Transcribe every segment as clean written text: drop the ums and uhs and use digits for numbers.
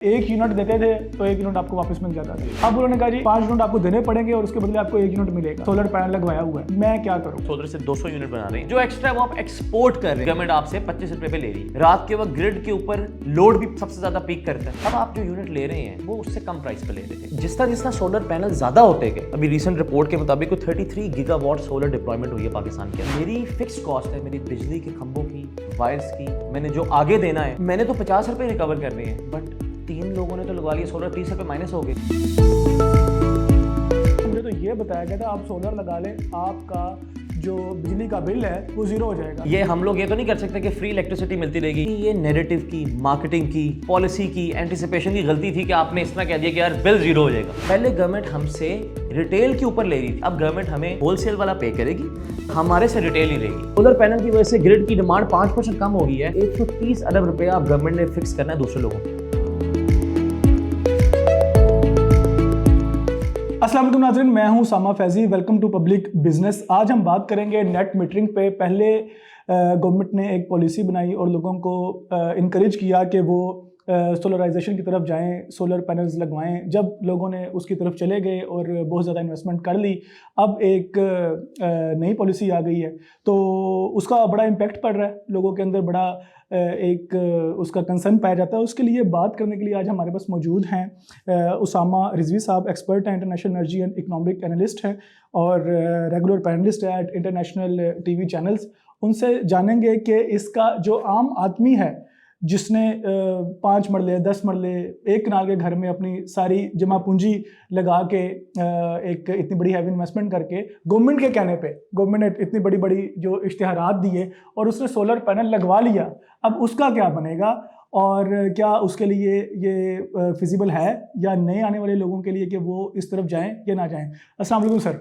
1 unit देते थे तो 1 यूनिट आपको वापस मिल जाता था। अब उन्होंने कहा जी 5 यूनिट आपको देने पड़ेंगे और उसके बदले आपको 1 यूनिट मिलेगा। सोलर पैनल लगवाया हुआ है, मैं क्या करूं? सोलर से 200 यूनिट बना रहे हैं, जो एक्स्ट्रा वो आप एक्सपोर्ट कर रहे हैं। गवर्नमेंट आपसे 25 रुपए पे ले रही है। रात के वक्त ग्रिड के ऊपर लोड भी सबसे ज्यादा पीक करता है। अब आप जो यूनिट ले रहे हैं वो उससे कम प्राइस पे ले रहे हैं। जिस तरह सोलर पैनल ज्यादा होते गए, अभी रिसेंट रिपोर्ट के मुताबिक 33 गीगावाट सोलर डिप्लॉयमेंट हुई है पाकिस्तान के। मेरी फिक्स कॉस्ट है मेरी बिजली के खंभों की, वायर्स की, मैंने जो आगे देना है मैंने तो 50 रुपए रिकवर करने हैं, बट 3 लोगों ने तो लगवा लिया सोलर, 30 रुपए माइनस हो गए। मुझे तो ये बताया गया था आप सोलर लगा लें, आपका जो बिजली का बिल है वो जीरो हो जाएगा। ये हम लोग ये तो नहीं कर सकते कि फ्री इलेक्ट्रिसिटी मिलती रहेगी। ये नैरेटिव की, मार्केटिंग की, पॉलिसी की, एंटिसिपेशन की गलती थी कि आपने इस तरह कह दिया कि यार बिल जीरो हो जाएगा। पहले गवर्नमेंट हमसे रिटेल के ऊपर ले रही थी, अब गवर्नमेंट हमें होलसेल वाला पे करेगी, हमारे से रिटेल ही रहेगी। सोलर पैनल की वजह से ग्रिड की डिमांड 5% कम हो गई है। 130 अरब रुपया अब गवर्नमेंट ने फिक्स करना है दूसरे लोगों को। अस्सलाम वालेकुम नाज़रीन, मैं हूं Sama Faizi. Welcome to public business. आज हम बात करेंगे नेट मीटरिंग पे। पहले गवर्नमेंट ने एक पॉलिसी बनाई और लोगों को इनकरेज किया कि वो सोलराइजेशन की तरफ जाएं, सोलर पैनल्स लगवाएं। जब लोगों ने उसकी तरफ चले गए और बहुत ज़्यादा इन्वेस्टमेंट कर ली, अब एक नई पॉलिसी आ गई है तो उसका बड़ा इम्पैक्ट पड़ रहा है लोगों के अंदर, बड़ा एक उसका कंसर्न पाया जाता है। उसके लिए बात करने के लिए आज हमारे पास मौजूद हैं उसामा रिजवी साहब। एक्सपर्ट हैं, international energy and economic analyst हैं और रेगुलर पैनलिस्ट है एट इंटरनेशनल टीवी चैनल्स। उनसे जानेंगे कि इसका जो आम आदमी है जिसने 5 मरले 10 मरले एक कनाल के घर में अपनी सारी जमा पूंजी लगा के एक इतनी बड़ी हैवी इन्वेस्टमेंट करके गवर्नमेंट के कहने पे गवर्नमेंट ने इतनी बड़ी बड़ी जो इश्तिहारात दिए और उसने सोलर पैनल लगवा लिया, अब उसका क्या बनेगा और क्या उसके लिए ये फिजिबल है या नए आने वाले लोगों के लिए कि वो इस तरफ जाएं या ना जाएं? अस्सलाम वालेकुम सर।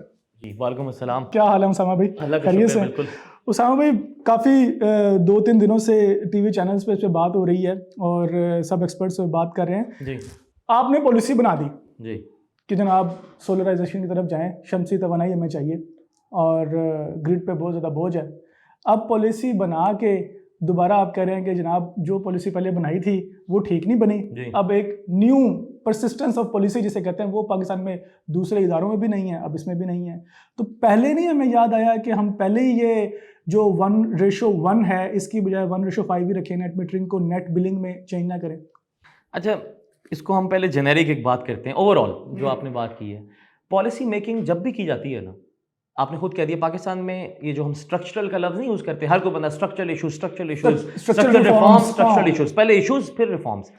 जी वालेकुम अस्सलाम। क्या हाल है उसामा भाई? खैरियत से? बिल्कुल। उसामा भाई, काफ़ी 2-3 दिनों से टीवी चैनल्स पे इस पे बात हो रही है और सब एक्सपर्ट्स पे बात कर रहे हैं जी। आपने पॉलिसी बना दी जी कि जनाब सोलराइजेशन की तरफ जाएं, शमसी तवानाई हमें चाहिए और ग्रिड पे बहुत ज़्यादा बोझ है। अब पॉलिसी बना के दोबारा आप कह रहे हैं कि जनाब जो पॉलिसी पहले बनाई थी वो ठीक नहीं बनी। अब एक न्यू परसिस्टेंस ऑफ पॉलिसी जिसे कहते हैं वो पाकिस्तान में दूसरे इदारों में भी नहीं है, अब इसमें भी नहीं है। तो पहले नहीं हमें याद आया कि हम पहले ही ये जो 1:1 है इसकी बजाय 1:5 ही रखें, नेट मीटरिंग को नेट बिलिंग में चेंज ना करें? अच्छा, इसको हम पहले जेनेरिक एक बात करते हैं। ओवरऑल जो आपने बात की है, पॉलिसी मेकिंग जब भी की जाती है ना, आपने खुद कह दिया पाकिस्तान में ये जो हम स्ट्रक्चरल का लफ्ज नहीं यूज करते, हर कोई बंदा structural issues, structural reforms, structural issues, पहले इश्यूज फिर रिफॉर्म्स।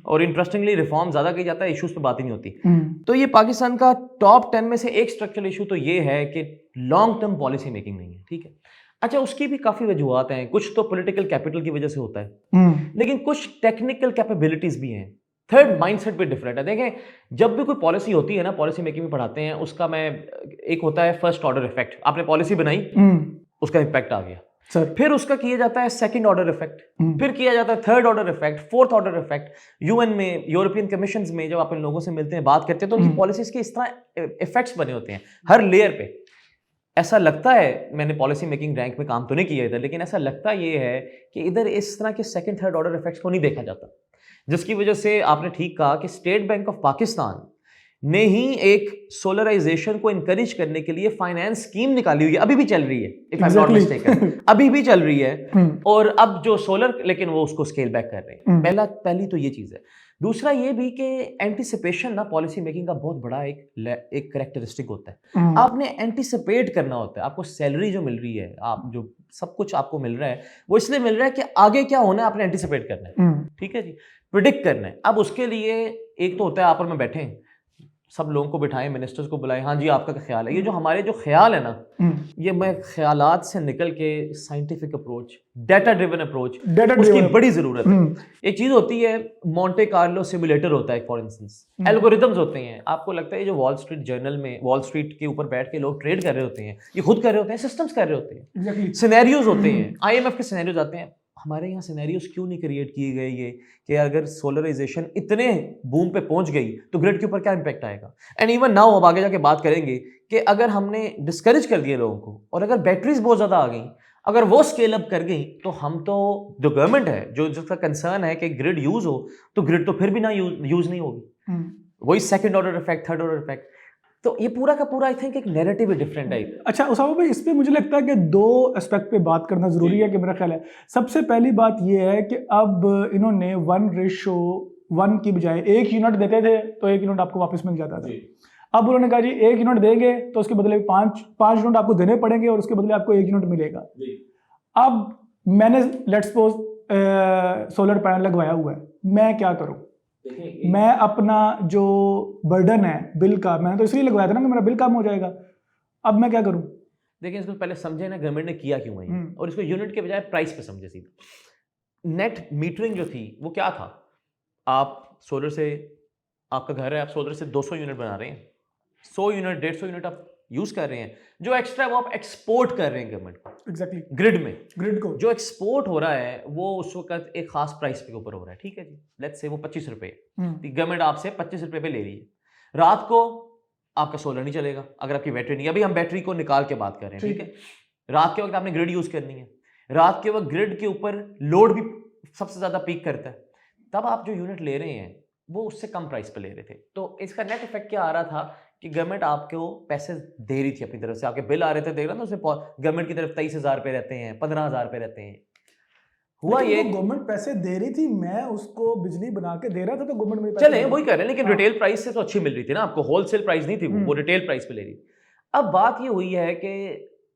और इंटरेस्टिंगली रिफॉर्म ज्यादा की जाता है, इश्यूज पे बात ही नहीं होती। तो ये पाकिस्तान का टॉप 10 में से एक स्ट्रक्चरल इशू तो ये है कि लॉन्ग टर्म पॉलिसी मेकिंग नहीं है। ठीक है, अच्छा, उसकी भी काफी वजूहत हैं। कुछ तो पॉलिटिकल कैपिटल की वजह से होता है, लेकिन कुछ टेक्निकल कैपेबिलिटीज भी हैं। थर्ड माइंडसेट भी डिफरेंट है। देखें, जब भी कोई पॉलिसी होती है ना, पॉलिसी मेकिंग में पढ़ाते हैं उसका, मैं एक होता है फर्स्ट ऑर्डर इफेक्ट। आपने पॉलिसी बनाई, उसका इम्पैक्ट आ गया सर, फिर उसका किया जाता है सेकंड ऑर्डर इफेक्ट, फिर किया जाता है third order effect, fourth order effect. UN में, यूरोपियन कमीशन में जब आप इन लोगों से मिलते हैं, बात करते हैं, तो पॉलिसीज के इस तरह इफेक्ट्स बने होते हैं हर लेयर पे। ऐसा लगता है, मैंने पॉलिसी मेकिंग रैंक में काम तो नहीं किया इधर, लेकिन ऐसा लगता ये है कि इधर इस तरह के सेकंड थर्ड ऑर्डर इफेक्ट्स को नहीं देखा जाता, जिसकी वजह से आपने ठीक कहा कि स्टेट बैंक ऑफ पाकिस्तान ने ही एक सोलराइजेशन को इनकरेज करने के लिए फाइनेंस स्कीम निकाली हुई है, अभी भी चल रही है, if I am not mistaken, अभी भी चल रही है। और अब जो सोलर, लेकिन वो उसको स्केल बैक कर रहे हैं। पहली तो ये चीज है। दूसरा ये भी कि एंटिसिपेशन ना पॉलिसी मेकिंग का बहुत बड़ा एक कैरेक्टरिस्टिक होता है। आपने एंटिसिपेट करना होता है। आपको सैलरी जो मिल रही है, आप जो सब कुछ आपको मिल रहा है, वो इसलिए मिल रहा है कि आगे क्या होना है आपने एंटिसिपेट करना है। ठीक है जी, प्रिडिक्ट करना है। अब उसके लिए एक तो होता है आप और मैं बैठे, सब लोगों को बिठाएं, मिनिस्टर्स को बुलाएं, हाँ जी आपका क्या ख्याल है। ये जो हमारे जो ख्याल है ना, ये मैं ख्यालात से निकल के scientific approach, data driven approach, उसकी बड़ी जरूरत है। एक चीज होती है मोंटे कार्लो सिमुलेटर होता है, फॉर इंस्टेंस एल्गोरिथम्स होते हैं। आपको लगता है जो वॉल स्ट्रीट जर्नल में, वॉल स्ट्रीट के ऊपर बैठ के लोग ट्रेड कर रहे होते हैं, ये खुद कर रहे होते हैं, सिस्टम्स कर रहे होते हैं, सिनेरियोज होते हैं, IMF के सिनेरियोज आते हैं। हमारे यहाँ सिनेरियोज क्यों नहीं क्रिएट किए गए ये कि अगर सोलराइजेशन इतने बूम पे पहुंच गई तो ग्रिड के ऊपर क्या इंपैक्ट आएगा। एंड इवन नाउ अब आगे जाके बात करेंगे कि अगर हमने डिस्करेज कर दिया लोगों को और अगर बैटरीज बहुत ज्यादा आ गई, अगर वो स्केल अप कर गई तो हम तो जो गवर्नमेंट है जो जिसका कंसर्न है कि ग्रिड यूज हो तो ग्रिड तो फिर भी ना यूज नहीं होगी। वही second order effect, third order effect, तो ये पूरा का पूरा आई थिंक एक नैरेटिव ही डिफरेंट है। अच्छा उसामा भाई, इस पे मुझे लगता है कि दो एस्पेक्ट पे बात करना जरूरी है कि मेरा ख्याल है सबसे पहली बात ये है कि अब इन्होंने 1:1 की बजाय 1 यूनिट देते थे तो 1 यूनिट आपको वापस मिल जाता था। अब उन्होंने कहा जी 1 यूनिट देंगे तो उसके बदले 5 यूनिट आपको देने पड़ेंगे और उसके बदले आपको 1 यूनिट मिलेगा। अब मैंने लेट्स सपोज सोलर पैनल लगवाया हुआ है, मैं क्या करूं? मैं अपना जो बर्डन है बिल का, मैंने तो इसलिए लगवाया था ना कि मेरा बिल कम हो जाएगा, अब मैं क्या करूं? देखिए इसको पहले समझे ना गवर्नमेंट ने किया क्यों है और इसको यूनिट के बजाय प्राइस पे समझे। सीधा नेट मीटरिंग जो थी वो क्या था, आप सोलर से, आपका घर है, आप सोलर से 200 यूनिट बना रहे हैं, 100 यूनिट 150 यूनिट आप यूज कर रहे हैं, जो एक्स्ट्रा वो आप एक्सपोर्ट कर रहे हैं गवर्नमेंट को। एग्जैक्टली ग्रिड को जो एक्सपोर्ट हो रहा है वो उस वक्त एक खास प्राइस पे ऊपर हो रहा है, ठीक है जी, लेट्स से वो 25 रुपए, गवर्नमेंट आपसे 25 रुपए पे ले रही है। रात को आपका सोलर नहीं चलेगा अगर आपकी बैटरी नहीं, अभी हम बैटरी को निकाल के बात कर रहे हैं, ठीक है। रात के वक्त आपने ग्रिड यूज करनी है, रात के वक्त ग्रिड के ऊपर लोड भी सबसे ज्यादा पीक करता है, तब आप जो यूनिट ले रहे हैं वो उससे कम प्राइस पे ले रहे थे। तो इसका नेट इफेक्ट क्या आ रहा था कि गवर्नमेंट आपको पैसे दे रही थी अपनी तरफ से, आपके बिल आ रहे थे, देख रहे ना, उसमें गवर्नमेंट की तरफ 23,000 रुपए रहते हैं, 15,000 रुपए रहते हैं। हुआ ये गवर्नमेंट पैसे दे रही थी, मैं उसको बिजली बना के दे रहा था तो गवर्नमेंट में चले वही कर रहे हैं, लेकिन रिटेल प्राइस से तो अच्छी मिल रही थी ना आपको, होलसेल प्राइस नहीं थी वो रिटेल प्राइस पे ले रही। अब बात ये हुई है कि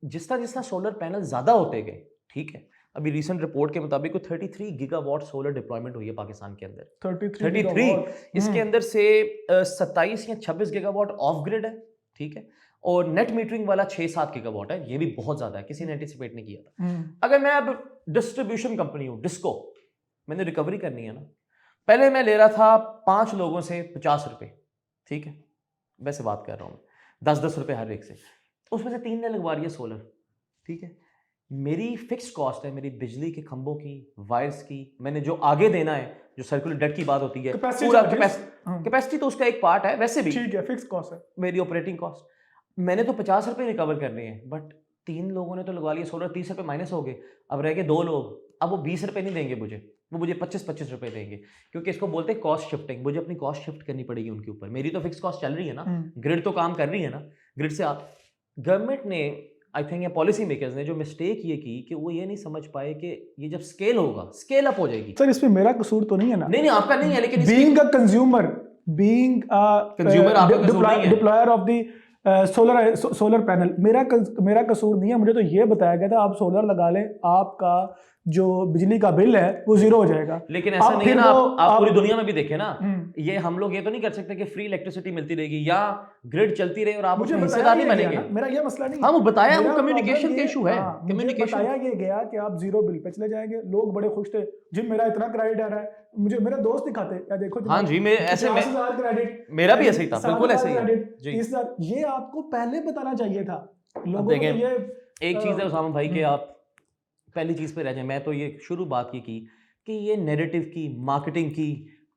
जिस तरह सोलर पैनल ज्यादा होते गए, ठीक है, अभी रिसेंट रिपोर्ट के मुताबिक 33 गीगावाट सोलर डिप्लॉयमेंट हुई है पाकिस्तान के अंदर। 33 इसके अंदर से 27 या 26 गीगावाट ऑफ ग्रिड है, ठीक है, और नेट मीटरिंग वाला 6-7 गीगावाट है, ये भी बहुत ज्यादा है, किसी ने एंटिसिपेट नहीं किया था। अगर मैं अब डिस्ट्रीब्यूशन कंपनी हूं, डिस्को, मैंने रिकवरी करनी है ना, पहले मैं ले रहा था 5 लोगों से 50 रुपए, ठीक है, वैसे बात कर रहा हूं, 10-10 रुपए हर एक से, उसमें से 3 ने लगवा रही है सोलर, ठीक है, मेरी फिक्स कॉस्ट है, मेरी बिजली के खंभों की, वायर्स की, मैंने जो आगे देना है, जो सर्कुलर डेट की बात होती है, पूरा कैपेसिटी तो उसका एक पार्ट है, वैसे भी ठीक है, फिक्स कॉस्ट है मेरी ऑपरेटिंग कॉस्ट। मैंने तो 50 रुपए रिकवर करने हैं, बट 3 लोगों ने तो लगवा लिया सोलर, 30 रुपए माइनस हो गए, अब रह गए 2 लोग, अब वो 20 रुपए नहीं देंगे मुझे, वो मुझे 25-25 रुपए देंगे, क्योंकि इसको बोलते हैं कॉस्ट शिफ्टिंग, मुझे अपनी कॉस्ट शिफ्ट करनी पड़ेगी उनके ऊपर, मेरी तो फिक्स कॉस्ट चल रही है ना, ग्रिड तो काम कर रही है ना, ग्रिड से आप गवर्नमेंट ने, आई थिंक ये पॉलिसी मेकर्स ने जो मिस्टेक ये की कि वो ये नहीं समझ पाए कि ये जब स्केल होगा, स्केल अप हो जाएगी। सर इसमें मेरा कसूर तो नहीं है ना? नहीं आपका नहीं है, लेकिन being a consumer, being deployer of the solar panel, मेरा कसूर नहीं है। मुझे तो ये बताया गया था आप सोलर लगा लें, आपका जो बिजली का बिल है वो जीरो हो जाएगा। लेकिन ऐसा नहीं है ना, आप पूरी दुनिया में भी देखें ना, ये हम लोग ये तो नहीं कर सकते कि फ्री इलेक्ट्रिसिटी मिलती रहेगी या ग्रिड चलती रहे और आप उसमें हिस्सेदार नहीं बनेंगे। मेरा ये मसला नहीं, हाँ वो बताया, वो कम्युनिकेशन का इशू है, कम्युनिकेशन बताया ये गया कि आप जीरो बिल पे चले जाएंगे, लोग बड़े खुश थे जी, मेरा इतना क्रेडिट आ रहा है, मुझे मेरे दोस्त दिखाते या देखो हाँ जी, मैं ऐसे में क्रेडिट मेरा भी ऐसे ही था, बिल्कुल ऐसे ही। 30,000 ये आपको पहले बताना चाहिए था लोगों को। ये एक चीज है उसामा भाई कि आप पहली चीज पे रह जाए, मैं तो ये शुरू बात की कि ये नैरेटिव की, मार्केटिंग की,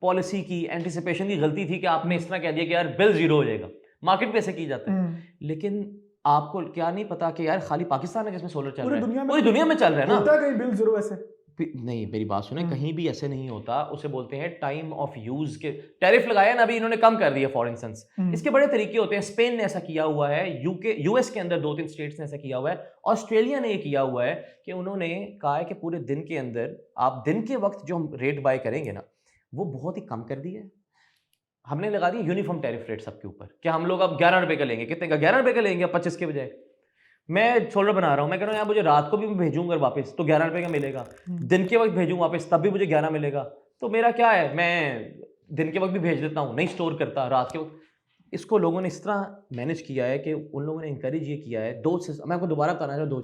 पॉलिसी की, एंटिसिपेशन की गलती थी कि आपने इस तरह कह दिया कि यार बिल जीरो हो जाएगा, मार्केट पे ऐसे की जाता है, लेकिन आपको क्या नहीं पता कि यार खाली पाकिस्तान है जिसमें सोलर चल रहा है, पूरी दुनिया में चल रहा है ना, होता कहीं बिल जीरो ऐसे नहीं। मेरी बात सुने, कहीं भी ऐसे नहीं होता, उसे बोलते हैं टाइम ऑफ यूज के टैरिफ लगाया ना, अभी इन्होंने कम कर दिया फॉर इंस्टेंस, इसके बड़े तरीके होते हैं, स्पेन ने ऐसा किया हुआ है, यूएस के अंदर 2-3 स्टेट्स ने ऐसा किया हुआ है, ऑस्ट्रेलिया ने ये किया हुआ है कि उन्होंने कहा है कि पूरे दिन के अंदर आप दिन के वक्त जो हम रेट बाय करेंगे ना वो बहुत ही कम कर दिया है, हमने लगा दिया यूनिफॉर्म टैरिफ रेट सबके ऊपर, कि हम लोग अब 11 रुपए का लेंगे, कितने का, 11 रुपए का लेंगे 25 के बजाय। मैं सोलर बना रहा हूँ, मैं कह रहा हूँ यार मुझे रात को भी भेजूंगा वापस तो 11 रुपए का मिलेगा, दिन के वक्त भेजूंगा वापस तब भी मुझे 11 मिलेगा, तो मेरा क्या है, मैं दिन के वक्त भी भेज देता हूँ, नहीं स्टोर करता रात के वक्त। इसको लोगों ने इस तरह मैनेज किया है कि उन लोगों ने इंकरेज ये किया है, मैं आपको दोबारा बताना चाहूँ,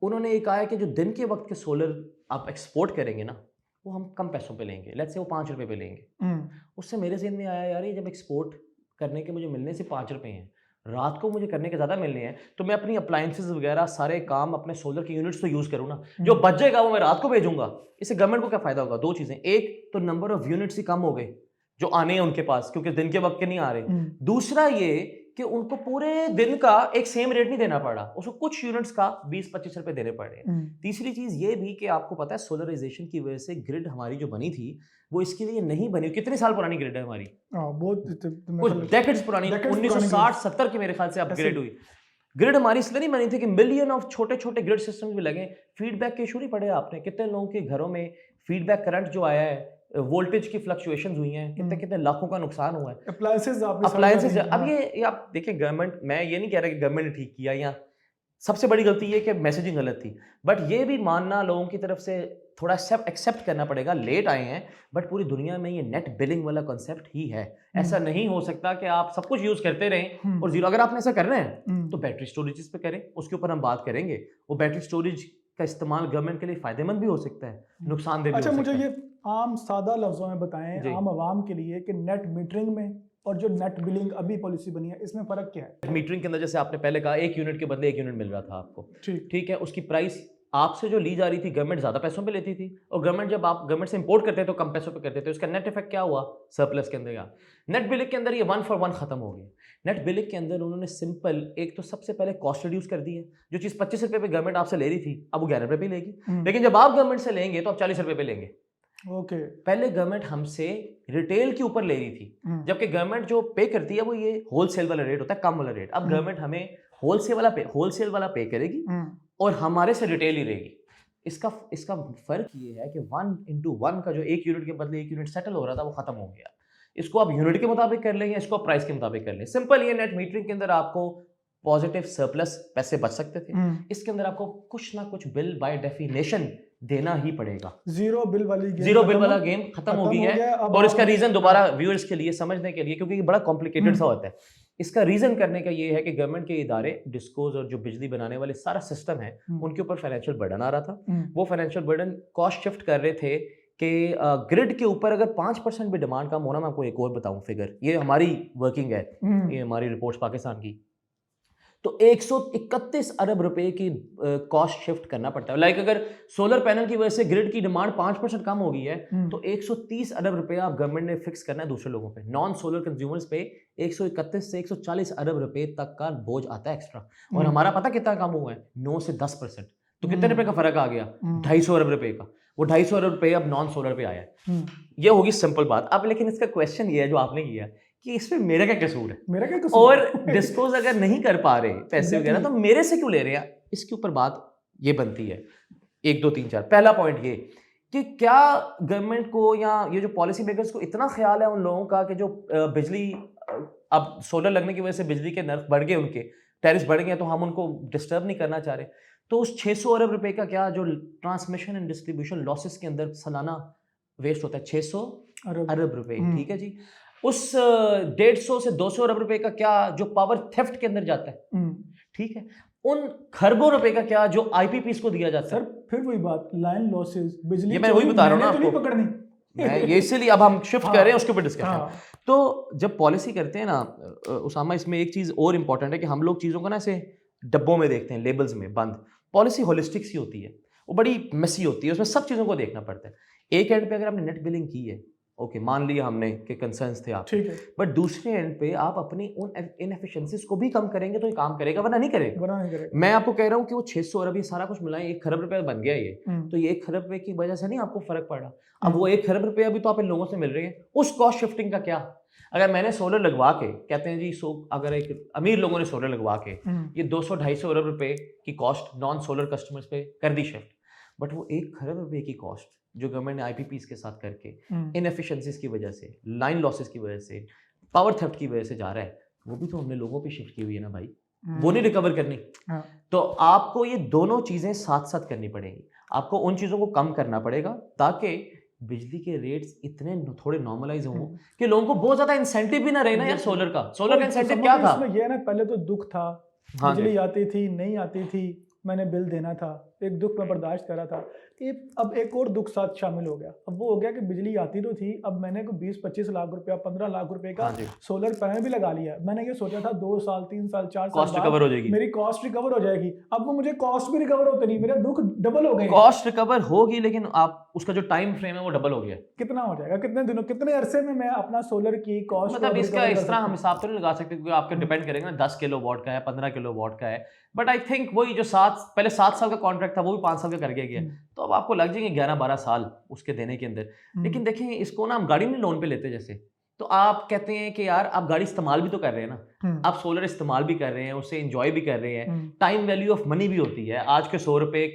उन्होंने ये कहा है कि जो दिन के वक्त के सोलर आप एक्सपोर्ट करेंगे ना वो हम कम पैसों पे लेंगे, लेट्स से वो 5 रुपए पे लेंगे। उससे मेरे ज़हन में आया यार ये जब एक्सपोर्ट करने के मुझे मिलने से 5 रुपए हैं, रात को मुझे करने के ज़्यादा मिलने हैं, तो मैं अपनी अप्लायंसेस वगैरह सारे काम अपने सोलर के यूनिट्स तो यूज़ करूँ ना, जो बच जाएगा वो मैं रात को भेजूंगा। इससे गवर्नमेंट को क्या फ़ायदा होगा? 2 चीज़ें, एक तो नंबर ऑफ यूनिट्स ही कम हो गए जो आने हैं उनके पास, क्योंकि दिन के वक्त के नहीं आ रहे। दूसरा ये कि उनको पूरे दिन का एक सेम रेट नहीं देना पड़ा, उसको कुछ यूनिट्स का 20-25 रुपए देने पड़े। तीसरी चीज ये भी कि आपको पता है सोलराइजेशन की वजह से ग्रिड हमारी जो बनी थी वो इसके लिए नहीं बनी। कितने साल पुरानी ग्रिड है हमारी? बहुत कुछ डेकेड्स पुरानी, 1960-70 के मेरे ख्याल से अपग्रेड हुई। ग्रिड हमारी इसलिए नहीं बनी थी कि मिलियन ऑफ छोटे छोटे ग्रिड सिस्टम भी लगे। फीडबैक के इशू नहीं पड़े आपने? कितने लोगों के घरों में फीडबैक करंट जो आया है, वोल्टेज की फ्लक्चुएशंस हुई हैं, कितने कितने लाखों का नुकसान हुआ है। अप्लायंसेस अब ये आप देखिए, गवर्नमेंट, मैं ये नहीं कह रहा कि गवर्नमेंट ने ठीक किया या सबसे बड़ी गलती ये कि मैसेजिंग गलत थी, बट ये भी मानना लोगों की तरफ से थोड़ा एक्सेप्ट करना पड़ेगा। लेट आए हैं बट पूरी दुनिया में ये नेट बिलिंग वाला कॉन्सेप्ट ही है। ऐसा नहीं हो सकता कि आप सब कुछ यूज करते रहें और जीरो। अगर आपने ऐसा करना है तो बैटरी स्टोरेज पे करें, उसके ऊपर हम बात करेंगे। वो बैटरी स्टोरेज का इस्तेमाल गवर्नमेंट के लिए फायदेमंद भी हो सकता है, नुकसानदेह भी हो सकता है। अच्छा, मुझे ये आम सादा लफ्जों में बताएं आम आवाम के लिए कि नेट मीटरिंग में और जो नेट बिलिंग अभी पॉलिसी बनी है इसमें फर्क क्या है? मीटरिंग के अंदर जैसे आपने पहले कहा 1 यूनिट के बदले 1 यूनिट मिल रहा था आपको, ठीक है। उसकी प्राइस आपसे जो ली जा रही थी, गवर्नमेंट ज्यादा पैसों पे लेती थी, और गवर्नमेंट जब आप गवर्नमेंट से इंपोर्ट करते तो कम पैसों पे करते थे। उसका नेट इफेक्ट क्या हुआ? सरप्लस के अंदर या नेट बिलिंग के अंदर ये 1 for 1 खत्म हो गया। नेट बिलिंग के अंदर उन्होंने सिंपल एक तो सबसे पहले कॉस्ट रिड्यूस कर दी है। जो चीज 25 रुपए पे गवर्नमेंट आपसे ले रही थी अब वो 11 रुपए पे लेगी, लेकिन जब आप गवर्नमेंट से लेंगे तो आप 40 रुपए पे लेंगे। पहले गवर्नमेंट हमसे रिटेल के ऊपर ले रही थी, जबकि गवर्नमेंट जो पे करती है वो ये होलसेल वाला रेट होता है, कम वाला रेट। अब गवर्नमेंट हमें होलसेल वाला पे करेगी और हमारे से रिटेल ही रहेगी। इसका फर्क ये है कि 1:1 का जो 1 यूनिट के बदले 1 यूनिट सेटल हो रहा था वो खत्म हो गया। इसको आप यूनिट के मुताबिक कर लें या इसको आप प्राइस के मुताबिक कर लें। सिंपल ये नेट मीटरिंग के अंदर आपको पॉजिटिव सरप्लस पैसे बच सकते थे, इसके अंदर आपको कुछ ना कुछ बिल बाय डेफिनेशन देना ही पड़ेगा। जीरो बिल वाला गेम खत्म हो गई है। और इसका रीजन दोबारा व्यूअर्स के लिए समझने के लिए, क्योंकि ये बड़ा कॉम्प्लिकेटेड सा होता है, इसका रीजन करने का ये है कि गवर्नमेंट के इदारे डिस्कोज और जो बिजली बनाने वाले सारा सिस्टम है उनके ऊपर फाइनेंशियल बर्डन आ रहा था। वो फाइनेंशियल बर्डन कॉस्ट शिफ्ट कर रहे थे कि ग्रिड के ऊपर अगर 5% भी डिमांड कम होना, मैं आपको एक और बताऊं फिगर, ये हमारी वर्किंग है, ये हमारी रिपोर्ट्स पाकिस्तान की, तो 131 अरब रुपए की कॉस्ट शिफ्ट करना पड़ता है। लाइक अगर सोलर पैनल की वजह से ग्रिड की डिमांड 5% कम हो गई है तो 130 अरब रुपए आप गवर्नमेंट ने फिक्स करना है दूसरे लोगों पे। नॉन सोलर कंज्यूमर्स पे 131 से 140 अरब रुपए तक का बोझ आता है एक्स्ट्रा। और हमारा पता कितना कम हुआ है? 9 से 10%। तो कितने रुपए का फर्क आ गया? 250 अरब रुपए का। वो 250 अरब रुपए अब नॉन सोलर पे आया है। ये होगी सिंपल बात। अब लेकिन इसका क्वेश्चन ये है जो आपने किया कि इसमें मेरा क्या कसूर है? और डिस्पोज अगर नहीं कर पा रहे पैसे वगैरह तो मेरे से क्यों ले रहे हैं? इसके ऊपर बात ये बनती है 1 2 3 4। पहला पॉइंट ये कि क्या गवर्नमेंट को या ये जो पॉलिसी मेकर्स को इतना ख्याल है उन लोगों का कि जो बिजली, अब सोलर लगने की वजह से बिजली के नर्ख बढ़ गए, उनके टैरिफ बढ़ गए, तो हम उनको डिस्टर्ब नहीं करना चाह रहे। तो उस 600 अरब रुपए का क्या जो ट्रांसमिशन एंड डिस्ट्रीब्यूशन लॉसेस के अंदर सालाना वेस्ट होता है 600 अरब रुपए, ठीक है जी। उस 150 से 200 अरब रुपए का क्या जो पावर थेफ्ट के अंदर जाता है, ठीक है। उन खरबों रुपए का क्या जो आईपीपीस को दिया जाता है। सर फिर वही बात, लाइन लॉसेस, बिजली, ये मैं वही बता रहा हूँ ना आपको, पकड़नी ये इसीलिए अब हम शिफ्ट कर रहे हैं उसके ऊपर डिस्कशन। तो जब पॉलिसी करते हैं ना उसामा, इसमें एक चीज और इंपॉर्टेंट है कि हम लोग चीजों को ना ऐसे डब्बों में देखते हैं, लेबल्स में बंद। पॉलिसी होलिस्टिक सी होती है, वो बड़ी मेसी होती है, उसमें सब चीजों को देखना पड़ता है। एक एंड पे अगर आपने नेट बिलिंग की है, ओके, मान लिया हमने कि कंसर्न्स थे आप, ठीक है, बट दूसरे एंड पे आप अपनी उन इनएफिशिएंसीज को भी कम करेंगे तो ये काम करेगा, वरना नहीं करेगा। मैं आपको कह रहा हूँ कि वो 600 अरब ये सारा कुछ मिलाएं 1 खरब रुपया बन गया ये, तो ये 1 खरब रुपए की वजह से नहीं आपको फर्क पड़ा। अब वो 1 खरब रुपया भी तो आप इन लोगों से मिल रहे हैं, उस कॉस्ट शिफ्टिंग का क्या? अगर मैंने सोलर लगवा के, कहते हैं जी अगर एक अमीर लोगों ने सोलर लगवा के ये 200-250 अरब रुपए की कॉस्ट नॉन सोलर कस्टमर्स पे कर दी शिफ्ट, बट वो 1 खरब रुपए की कॉस्ट जो गवर्नमेंट ने आईपीपीस के साथ करके इनएफिशिएंसीज की वजह से, लाइन लॉसेस की वजह से, पावर थेफ्ट की वजह से जा रहा है, वो भी तो हमने लोगों पे शिफ्ट की हुई है ना भाई, वो नहीं रिकवर करनी। तो आपको ये दोनों चीजें साथ साथ करनी पड़ेगी। आपको उन चीजों को कम करना पड़ेगा ताकि बिजली के रेट्स इतने थोड़े नॉर्मलाइज हों कि लोगों को बहुत ज्यादा इंसेंटिव भी ना रहे ना यार। सोलर का इंसेंटिव क्या था? ये ना पहले तो दुख था, बिजली आती थी नहीं आती थी, मैंने बिल देना था, एक दुख मैं बर्दाश्त कर रहा था कि अब एक और दुख साथ शामिल हो गया। अब वो हो गया कि बिजली आती तो थी, अब मैंने को 20-25 लाख रुपया 15 लाख रुपए का हाँ जी, सोलर पैनल भी लगा लिया। मैंने ये सोचा था 2 साल 3 साल 4 साल कॉस्ट बाद रिकवर हो जाएगी। मेरी कॉस्ट रिकवर हो जाएगी। अब वो मुझे कॉस्ट भी रिकवर होते नहीं, मेरे दुख डबल हो गए। कॉस्ट रिकवर होगी, लेकिन आप उसका जो टाइम फ्रेम है वो डबल हो गया। कितना हो जाएगा, कितने दिनों, कितने अरसे में मैं अपना सोलर की कॉस्ट मतलब को इसका recover कर इस तरह सकता हम हूं? हिसाब तो नहीं लगा सकते, क्योंकि आपके डिपेंड करेगा ना 10 किलो वॉट का है, 15 किलो वॉट का है। बट आई थिंक वही जो पहले 7 साल का कॉन्ट्रैक्ट था वो भी 5 साल का कर गया, तो अब आपको लग जाएंगे 11-12 साल उसके देने के अंदर। लेकिन देखें, इसको ना हम गाड़ी नहीं लोन पे लेते जैसे, तो आप कहते हैं कि यार आप गाड़ी इस्तेमाल भी तो कर रहे हैं ना, आप सोलर इस्तेमाल भी कर रहे हैं, उससे एंजॉय भी कर रहे हैं, टाइम वैल्यू ऑफ मनी भी होती है। आज के 100 रुपए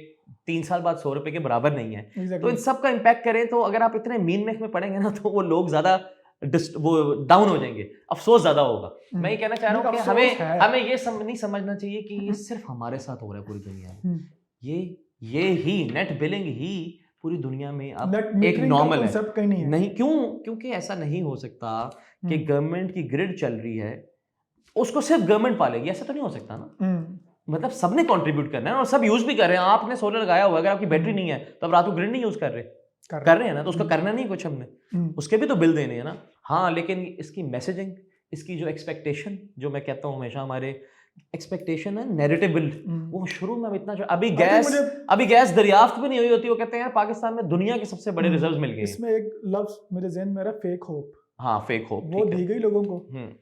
3 साल बाद 100 रुपए के बराबर नहीं है। तो Exactly. इन सब का इम्पैक्ट करें, तो अगर आप इतने मीन में पड़ेंगे ना, तो वो लोग ज्यादा वो डाउन हो जाएंगे, अफसोस ज्यादा होगा। मैं ये कहना चाह रहा हूँ कि हमें ये नहीं समझना चाहिए कि ये सिर्फ हमारे साथ हो रहा है पूरी दुनिया में। ये ही नेट बिलिंग ही पूरी दुनिया में अब एक नॉर्मल है। कहीं नहीं है। नहीं, क्योंकि ऐसा नहीं हो सकता कि गवर्नमेंट की ग्रिड चल रही है, उसको सिर्फ गवर्नमेंट पालेगी, ऐसा तो नहीं हो सकता ना। मतलब सबने कंट्रीब्यूट करना है और सब यूज भी कर रहे हैं। आपने सोलर लगाया हुआ है, अगर आपकी बैटरी नहीं है तो आप रात को ग्रिड नहीं यूज कर रहे हैं ना, तो उसका करना नहीं कुछ हमने, उसके भी तो बिल देने हैं ना। हाँ, लेकिन इसकी मैसेजिंग, इसकी जो एक्सपेक्टेशन, जो मैं कहता हूँ हमेशा हमारे एक्सपेक्टेशन है नैरेटिव बिल्ड, वो शुरू में इतना अभी गैस दरियाफ्त भी नहीं हुई होती, वो कहते हैं यार पाकिस्तान में दुनिया के सबसे बड़े रिजर्व्स मिल गए। इसमें एक लफ्ज मेरे ज़हन में आ रहा, फेक होप। हाँ, फेक होप वो दी गई लोगों को,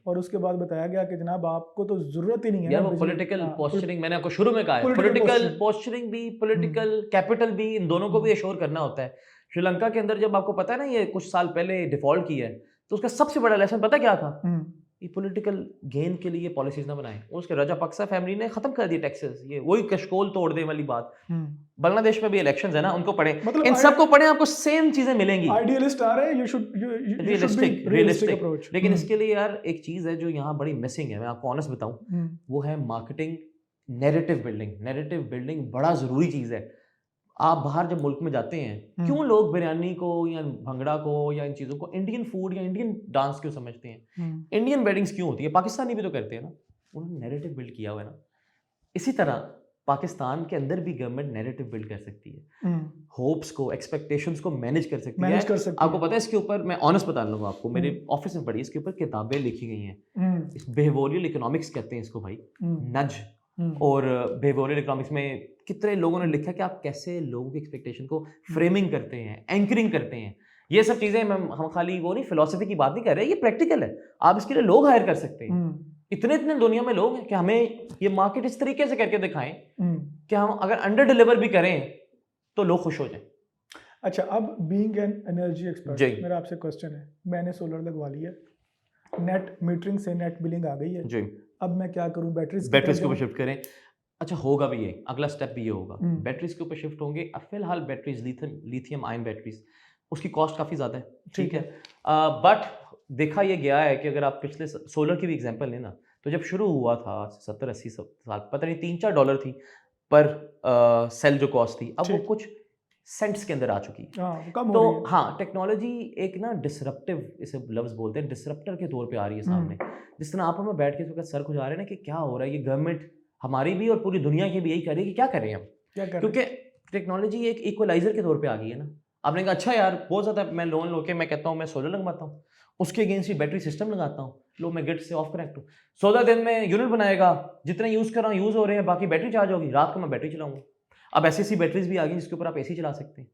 और उसके बाद बताया गया कि जनाब आपको तो जरूरत ही नहीं है यार। वो पॉलिटिकल पोस्चरिंग, मैंने आपको शुरू में कहा है, पॉलिटिकल पोस्चरिंग भी, पॉलिटिकल कैपिटल भी, इन दोनों को भी एश्योर करना होता है। श्रीलंका के अंदर जब आपको पता है ना ये कुछ साल पहले डिफॉल्ट किया है, तो उसका सबसे बड़ा लेसन पता क्या था? ये पॉलिटिकल गेन के लिए पॉलिसीज ना बनाए। उसके राजापक्सा फैमिली ने खत्म कर दिए टैक्सेस, ये वही कशकोल तोड़ दे वाली बात। बांग्लादेश में भी इलेक्शंस है ना, उनको पढ़े, मतलब इन सबको पढ़े, आपको सेम चीजें मिलेंगी। आइडियलिस्ट आ रहे हैं, यू शुड रियलिस्टिक अप्रोच। लेकिन इसके लिए यार एक चीज है जो यहाँ बड़ी मिसिंग है, मैं आपको ऑनेस्ट बताऊं, वो है marketing, narrative building. Narrative building बड़ा जरूरी चीज है। आप बाहर जब मुल्क में जाते हैं, क्यों लोग बिरयानी को या भंगड़ा को या इन चीज़ों को इंडियन फूड या इंडियन डांस क्यों समझते हैं? इंडियन वेडिंग्स क्यों होती है? पाकिस्तानी भी तो करते हैं ना, उन्होंने नैरेटिव बिल्ड किया हुआ है ना। इसी तरह पाकिस्तान के अंदर भी गवर्नमेंट नैरेटिव बिल्ड कर सकती है, होप्स को, एक्सपेक्टेशंस को मैनेज कर सकती है। आपको पता है इसके ऊपर, मैं ऑनेस्ट बता लूँगा आपको, मेरे ऑफिस में पढ़ी, इसके ऊपर किताबें लिखी गई हैं। बिहेवियरल इकोनॉमिक्स कहते हैं इसको भाई, नज। और बिहेवियरल इकोनॉमिक्स में कितने लोगों ने लिखा कि आप कैसे लोगों की एक्सपेक्टेशन को फ्रेमिंग करते हैं, एंकरिंग करते हैं। ये सब चीजें हम खाली वो नहीं, फिलॉसफी की बात नहीं कर रहे, ये प्रैक्टिकल है। आप इसके लिए लोग हायर कर सकते हैं। इतने दुनिया में लोग हैं कि हमें ये मार्केट इस तरीके से करके दिखाएं कि हम अगर अंडर डिलीवर भी करें तो लोग खुश हो जाएं। अच्छा, अब बीइंग एन एनर्जी एक्सपर्ट, मेरा आपसे क्वेश्चन है, मैंने सोलर लगवा लिया, नेट मीटरिंग से नेट बिलिंग आ गई है जी, अब मैं क्या करूं? बैटरीज के ऊपर शिफ्ट करें। अच्छा, होगा भी ये, अगला स्टेप भी ये होगा, बैटरीज के ऊपर शिफ्ट होंगे। अब फिलहाल बैटरीज लिथियम आयन बैटरीज, उसकी कॉस्ट काफ़ी ज़्यादा है, ठीक है। बट देखा ये गया है कि अगर आप पिछले सोलर की भी एग्जांपल लें ना, तो जब शुरू हुआ था 70-80 साल, पता नहीं $3-4 थी पर सेल जो कॉस्ट थी, अब वो कुछ सेंट्स के अंदर आ चुकी है। तो हाँ, टेक्नोलॉजी एक ना डिसरप्टिव, इसे लफ्ज़ बोलते हैं, डिसरप्टर के तौर पे आ रही है सामने। जिस तरह आप हमें बैठ के इस वक्त सर खुजा रहे हैं ना कि क्या हो रहा है, ये गवर्नमेंट हमारी भी और पूरी दुनिया की भी यही कर रही है कि क्या करें हम, क्योंकि टेक्नोलॉजी एक इक्वलाइजर के तौर पे आ गई है ना। आपने कहा अच्छा यार बहुत ज़्यादा मैं लोन लो के मैं कहता हूँ मैं सोलर लगवाता हूँ, उसके अगेंस्ट ही बैटरी सिस्टम लगाता हूँ, लो मैं ग्रिड से ऑफ कनेक्ट हूँ, 14 दिन में यूनिट बनाएगा, जितने यूज़ कर रहा हूँ यूज़ हो रहे हैं, बाकी बैटरी चार्ज होगी, रात को मैं बैटरी चलाऊंगा। अब ऐसी बैटरीज भी आ गई जिसके ऊपर आप एसी चला सकते हैं।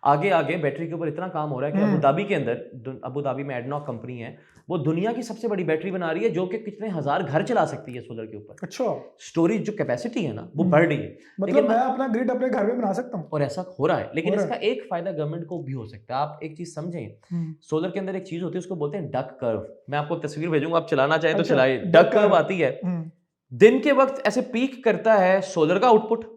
आगे आगे बैटरी के ऊपर इतना काम हो रहा है कि अबू धाबी के अंदर, अबू धाबी में एडनॉक कंपनी है, वो दुनिया की सबसे बड़ी बैटरी बना रही है जो कि कितने हजार घर चला सकती है सोलर के ऊपर। अच्छा, स्टोरेज जो कैपेसिटी है ना वो बढ़ रही है। मतलब मैं अपना ग्रिड अपने घर में बना सकता हूँ, और ऐसा हो रहा है। लेकिन इसका एक फायदा गवर्नमेंट को भी हो सकता है। आप एक चीज समझें, सोलर के अंदर एक चीज होती है उसको बोलते हैं डक कर्व। मैं आपको तस्वीर भेजूंगा, आप चलाना चाहे तो चलाइए। डक कर्व आती है, दिन के वक्त ऐसे पीक करता है सोलर का आउटपुट,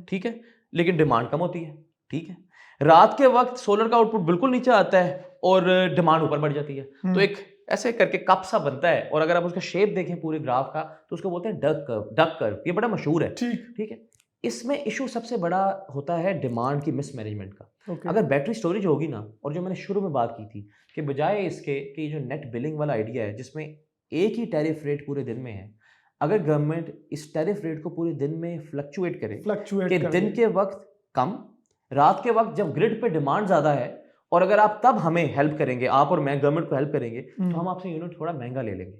ठीक है, लेकिन डिमांड कम होती है, ठीक है। रात के वक्त सोलर का आउटपुट बिल्कुल नीचे आता है और डिमांड ऊपर बढ़ जाती है। तो एक ऐसे करके कप सा बनता है, और अगर आप उसका शेप देखें पूरे ग्राफ का तो उसको बोलते हैं डक कर्व। डक कर्व ये बड़ा मशहूर है, ठीक है। इसमें इशू सबसे बड़ा होता है डिमांड की मिसमैनेजमेंट का। अगर बैटरी स्टोरेज होगी ना, और जो मैंने शुरू में बात की थी कि बजाय इसके कि जो नेट बिलिंग वाला आइडिया है जिसमें एक ही टैरिफ रेट पूरे दिन में है, अगर गवर्नमेंट इस टैरिफ रेट को पूरे दिन में फ्लक्चुएट करे कि दिन के वक्त कम, रात के वक्त जब ग्रिड पे डिमांड ज्यादा है और अगर आप तब हमें हेल्प करेंगे, आप और मैं गवर्नमेंट को हेल्प करेंगे, तो हम आपसे यूनिट थोड़ा महंगा ले लेंगे।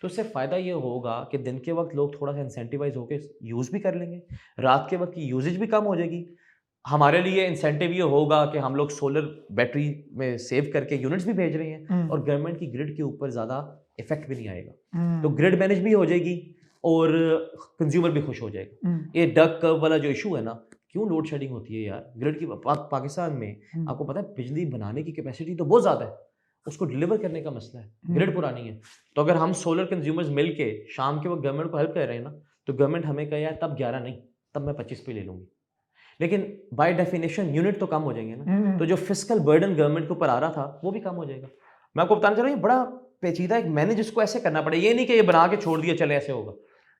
तो इससे फायदा ये होगा कि दिन के वक्त लोग थोड़ा सा इंसेंटिवाइज होकर यूज भी कर लेंगे, रात के वक्त की यूजेज भी कम हो जाएगी। हमारे लिए इंसेंटिव ये होगा कि हम लोग सोलर बैटरी में सेव करके यूनिट्स भी भेज रहे हैं और गवर्नमेंट की ग्रिड के ऊपर ज्यादा इफेक्ट भी नहीं आएगा। तो ग्रिड मैनेज भी हो जाएगी और कंज्यूमर भी खुश हो जाएगा। ये डक कर्व वाला जो इशू है ना, क्यों लोड शेडिंग होती है यार ग्रिड की, पाकिस्तान में आपको पता है बिजली बनाने की कैपेसिटी तो बहुत ज्यादा है, उसको डिलीवर करने का मसला है, ग्रिड पुरानी है। तो अगर हम सोलर कंज्यूमर्स मिलके शाम के वक्त गवर्नमेंट को हेल्प कर रहे हैं ना, तो गवर्नमेंट हमें कहे यार तब 11 नहीं, तब मैं 25 पे ले लूंगी, लेकिन बाय डेफिनेशन यूनिट तो कम हो जाएंगे ना, तो जो फिस्कल बर्डन गवर्नमेंट के ऊपर आ रहा था वो भी कम हो जाएगा। मैं आपको बताना चाह रहा हूँ, ये बड़ा पेचीदा एक मैनेज इसको ऐसे करना पड़े, ये नहीं कि ये बना के छोड़ दिया चले ऐसे होगा,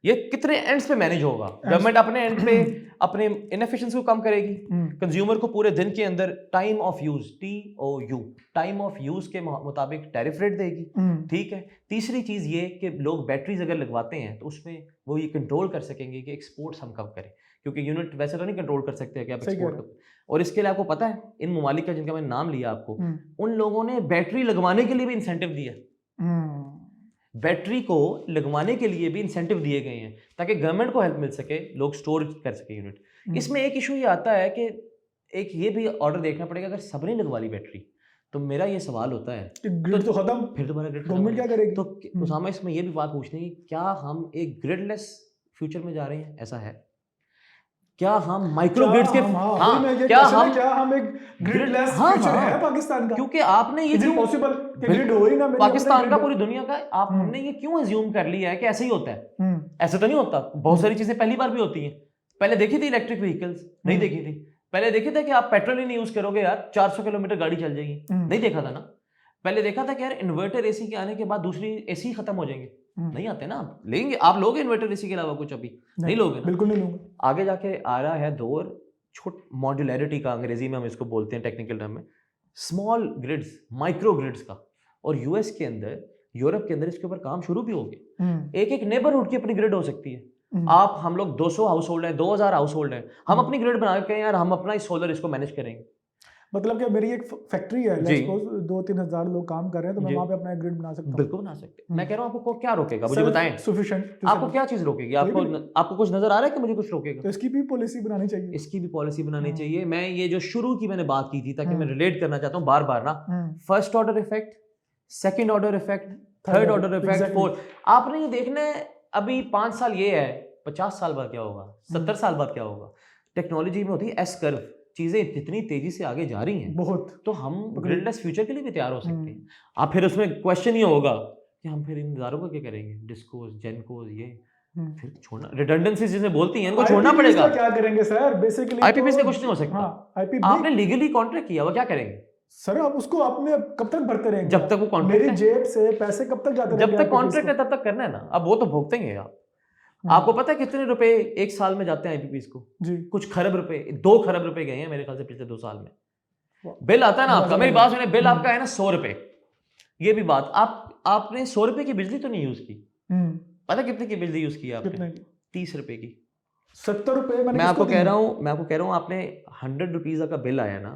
ये कितने एंड्स पे मैनेज होगा। गवर्नमेंट अपने एंड पे अपने इनएफिशिएंसी को कम करेगी, कंज्यूमर को पूरे दिन के अंदर time of use TOU time of use के मुताबिक टैरिफ रेट देगी, ठीक है। तीसरी चीज ये कि लोग बैटरीज अगर लगवाते हैं तो उसमें वो ये कंट्रोल कर सकेंगे कि एक्सपोर्ट्स हम कब करें, क्योंकि यूनिट वैसे तो नहीं कंट्रोल कर सकते कि आप एक्सपोर्ट करें। और इसके लिए आपको पता है इन ममालिक का जिनका मैंने नाम लिया आपको, उन लोगों ने बैटरी लगवाने के लिए भी इंसेंटिव दिया, बैटरी को लगवाने के लिए भी इंसेंटिव दिए गए हैं ताकि गवर्नमेंट को हेल्प मिल सके, लोग स्टोर कर सके यूनिट। इसमें एक इशू ये आता है कि एक ये भी ऑर्डर देखना पड़ेगा, अगर सबने लगवा ली बैटरी तो मेरा ये सवाल होता है ग्रिड तो खत्म, फिर दोबारा ग्रिड गवर्नमेंट क्या करेगी? तो उसामा इसमें ये भी बात पूछनी है, क्या हम एक ग्रिडलेस फ्यूचर में जा रहे हैं? ऐसा है क्या? हम माइक्रो ग्रिड्स के क्या हम एक ग्रिडलेस फ्यूचर है पाकिस्तान का? क्योंकि आपने ये क्यों पॉसिबल कि ग्रिड हो ही ना पाकिस्तान का, पूरी दुनिया का, हमने ये क्यों अज्यूम कर लिया है कि ऐसे ही होता है? ऐसा तो नहीं होता, बहुत सारी चीजें पहली बार भी होती हैं। पहले देखी थी इलेक्ट्रिक व्हीकल्स? नहीं देखी थी। पहले देखे थे कि आप पेट्रोल ही नहीं यूज करोगे यार 400 किलोमीटर गाड़ी चल जाएगी? नहीं देखा था ना। पहले देखा था कि यार इन्वर्टर एसी के आने के बाद दूसरी एसी खत्म हो जाएंगे? नहीं आते ना। आप लेंगे, आप लोगे इन्वर्टर एसी के अलावा कुछ? अभी नहीं लोगे ना, बिल्कुल नहीं लोगे। आगे जाके आ रहा है दौर छोट मॉड्यूलैरिटी का, अंग्रेजी में हम इसको बोलते हैं टेक्निकल टर्म में, स्मॉल ग्रिड्स, माइक्रो ग्रिड्स का। और यूएस के अंदर, यूरोप के अंदर इसके ऊपर काम शुरू भी हो गए। एक एक नेबरहुड की अपनी ग्रिड हो सकती है। आप, हम लोग 200 हाउस होल्ड है, 2000 हाउस होल्ड है, हम अपनी ग्रिड बना के यार हम अपना सोलर इसको मैनेज करेंगे। मतलब कि मेरी एक फैक्ट्री है, लेट्स सपोज 2-3 हजार लोग काम कर रहे हैं, तो मैं वहां पे अपना एक ग्रिड बना सकता हूं। बिल्कुल बना सकते हैं। मैं कह रहा हूं आपको क्या रोकेगा, मुझे बताएं। सफिशिएंट आपको क्या चीज रोकेगी? आपको कुछ नजर आ रहा है कि मुझे कुछ रोकेगा? तो इसकी भी पॉलिसी बनानी चाहिए। इसकी भी पॉलिसी बनानी चाहिए। मैं ये जो शुरू की मैंने बात की थी, ताकि मैं रिलेट करना चाहता हूँ बार बार ना, first order effect, second order effect, third order effect, fourth. आपने ये देखना है अभी 5 साल ये है, 50 साल बाद क्या होगा, 70 साल बाद क्या होगा। टेक्नोलॉजी में होती है एस कर्व, चीजें जितनी तेजी से आगे जा रही हैं बहुत, तो हम ग्रिडलेस फ्यूचर के लिए भी तैयार हो सकते हैं। आप फिर उसमें क्वेश्चन ये होगा कि हम फिर इन इदारों का क्या करेंगे, डिस्कोस, जेनकोस, ये फिर छोड़ना, रिडंडेंसीज जिसे बोलती हैं, इनको छोड़ना पड़ेगा। क्या करेंगे सर? बेसिकली आईपीपीएस का कुछ नहीं हो सकता। आपने लीगली कॉन्ट्रैक्ट किया, वो क्या करेंगे सर? आप उसको आपने कब तक भरते रहेंगे? जब तक वो कॉन्ट्रैक्ट, मेरी जेब से पैसे कब तक जाते रहेंगे? जब तक कॉन्ट्रैक्ट है तब तक करना है ना। अब वो तो भुगतेंगे आप। आपको पता है कितने रुपए एक साल में जाते हैं आईपीपीएस को? जी, कुछ खरब रुपए, 2 खरब रुपए गए हैं मेरे ख्याल से पिछले 2 साल में। बिल आता है ना आपका, मेरी बात सुनिए, बिल आपका है ना 100 रुपए। ये भी बात, आपने 100 रुपए की बिजली तो नहीं यूज की। पता कितने की बिजली यूज की आपने? 30 रुपए की। 70 रुपए मैं आपको कह रहा हूँ आपने 100 रुपीज का बिल आया ना,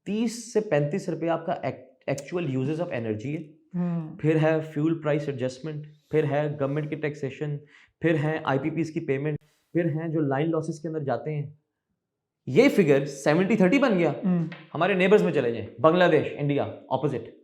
30 से 35 रुपए आपका एक्चुअल यूजेस ऑफ एनर्जी है। फिर है फ्यूल प्राइस एडजस्टमेंट, फिर है गवर्नमेंट की टैक्सेशन, फिर है आईपीपीएस की पेमेंट, फिर हैं जो लाइन लॉसेस के अंदर जाते हैं। ये फिगर 70-30 बन गया। हमारे नेबर्स में चले जाएं, बांग्लादेश, इंडिया, ऑपोजिट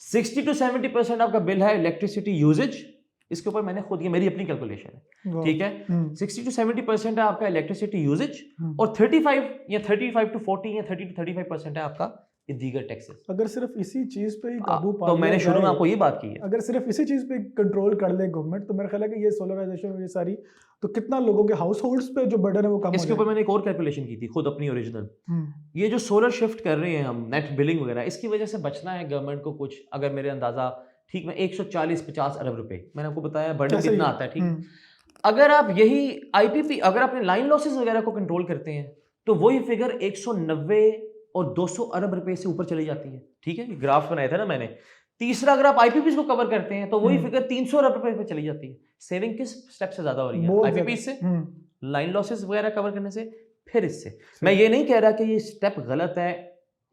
60 to 70% आपका बिल है इलेक्ट्रिसिटी यूजेज। इसके ऊपर मैंने खुद, ये मेरी अपनी कैलकुलेशन है, ठीक है। 60 to 70% है आपका इलेक्ट्रिसिटी यूजेज, और 35 to 40 या 30 to 35% है आपका ये दीगर टैक्सेस। अगर सिर्फ इसी चीज पे ही काबू पा, तो मैंने शुरू में आपको ये बात की है, अगर सिर्फ इसी चीज पे कंट्रोल कर ले गवर्नमेंट, तो मेरा ख्याल है कि ये सोलराइजेशन और ये सारी, तो कितना लोगों के हाउस होल्ड्स पे जो बर्डन है वो कम हो जाएगा। इसके ऊपर मैंने एक और कैलकुलेशन की थी खुद अपनी ओरिजिनल। ये जो सोलर शिफ्ट कर रहे हैं हम, नेट बिलिंग वगैरह, इसकी वजह से बचना है गवर्नमेंट को कुछ, अगर मेरे अंदाजा ठीक में 140-50 अरब रुपए, मैंने आपको बताया बर्डन कितना आता है, ठीक। अगर आप यही आईपीपी, अगर अपने लाइन लॉसेस वगैरह को कंट्रोल करते हैं, तो वही फिगर 190 और 200 अरब रुपए से ऊपर चली जाती है, ठीक है। ग्राफ बनाया था ना मैंने। तीसरा, अगर आप आईपीपीस को कवर करते हैं तो वही फिगर 300 अरब रुपए पे चली जाती है। सेविंग किस स्टेप से ज्यादा हो रही है? आईपीपीस से, लाइन लॉसेस वगैरह कवर करने से, फिर इससे मैं ये नहीं कह रहा कि ये स्टेप गलत है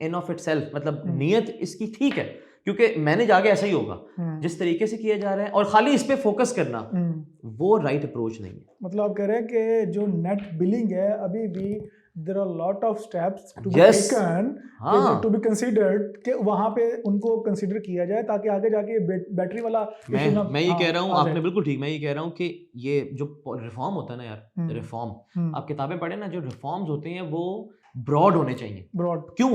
इन ऑफ इटसेल्फ, मतलब नीयत इसकी ठीक है, क्योंकि मैनेज आगे ऐसा ही होगा जिस तरीके से किया जा रहा है, और खाली इस पे फोकस करना वो राइट अप्रोच नहीं है। मतलब आप कह रहे हैं कि जो नेट बिलिंग है अभी भी there are lot of steps to be Yes. Taken to be considered कि वहां पे उनको कंसीडर किया जाए ताकि आगे जाके बैटरी वाला मैं ये कह रहा हूँ, आपने बिल्कुल ठीक, मैं ये कह रहा हूँ कि ये जो रिफॉर्म होता है ना यार, रिफॉर्म आप किताबें पढ़े ना, जो रिफॉर्म्स होते हैं वो ब्रॉड होने चाहिए। ब्रॉड क्यों?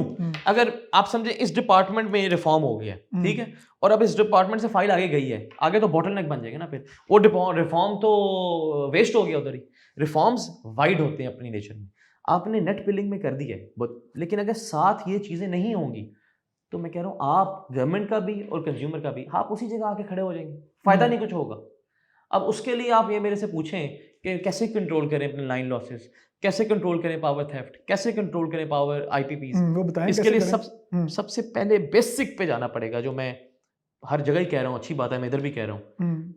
अगर आप समझे इस डिपार्टमेंट में ये रिफॉर्म हो गया, ठीक है, और अब इस डिपार्टमेंट से फाइल आगे गई है, आगे तो बॉटलनेक बन जाएगा ना, फिर वो रिफॉर्म तो वेस्ट हो गया उधर ही। रिफॉर्म्स वाइड होते हैं अपनी नेचर में, आपने नेट बिलिंग में कर दिया है, लेकिन अगर साथ ये चीजें नहीं होंगी तो मैं कह रहा हूँ आप गवर्नमेंट का भी और कंज्यूमर का भी आप उसी जगह आके खड़े हो जाएंगे, फायदा नहीं कुछ होगा। अब उसके लिए आप ये मेरे से पूछें कि कैसे कंट्रोल करें अपने लाइन लॉसेस, कैसे कंट्रोल करें पावर थेफ्ट, कैसे कंट्रोल करें पावर आईपीपीज, वो बताएं इसके लिए सबसे पहले बेसिक पे जाना पड़ेगा, जो मैं हर जगह ही कह रहा हूँ, अच्छी बात है, मैं इधर भी कह रहा हूँ,